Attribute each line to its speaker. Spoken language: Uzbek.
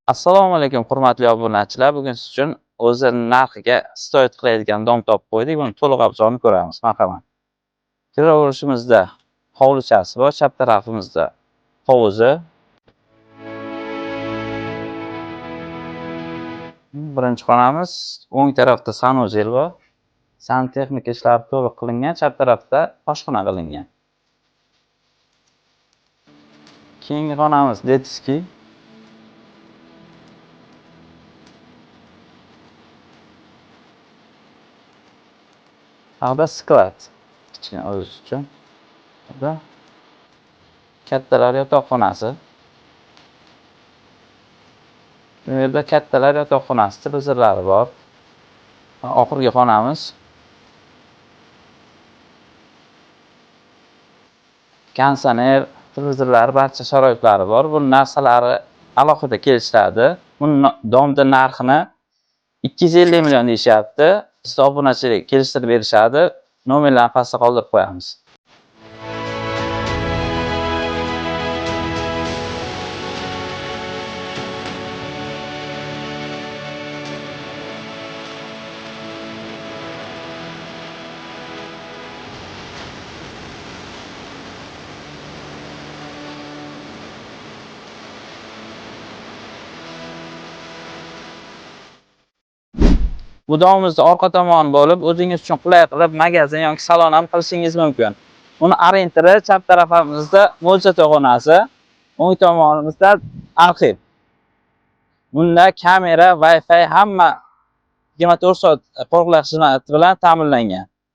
Speaker 1: Assalomu alaykum hurmatli obunachilar. Bugun siz uchun o'zi narxiga stoyt qiladigan dom topib qo'ydik. Buni to'liq obzorni ko'ramiz. Marhamat. Kiraverishimizda hovlichasi bor, chap tarafimizda hovuzi. Birinchi xonamiz, o'ng tarafda sanuzel bor. Santexnika ishlari to'liq qilingan, chap tarafda oshxona qilingan. Keyingi xonamiz detskiy. Ag'da sklad. Kichkina o'z uchun. Burada kattalar yotoqxonasi. Bu yerda kattalar yotoqxonasi, televizorlari bor. Oxirgi xonamiz. Konditsioner, televizorlari, barcha sharoitlari bor. Bu narsalari alohida kelishadi. Buni domda narxini 250 million deyishyapti. Siz obunachilik kelishtirib berishadi. Nomerlarni pastda qoldirib qo'yamiz. Bu domimizni orqa tomoni bo'lib, o'zingiz uchun qulay qilib magazin yoki salon ham qilishingiz mumkin. Uni orientiri chap tarafimizda mo'lja to'g'onasi, o'ng tomonimizda arxiv. Bunda kamera, Wi-Fi hamma 24 soat qo'riqlash xizmati bilan ta'minlangan.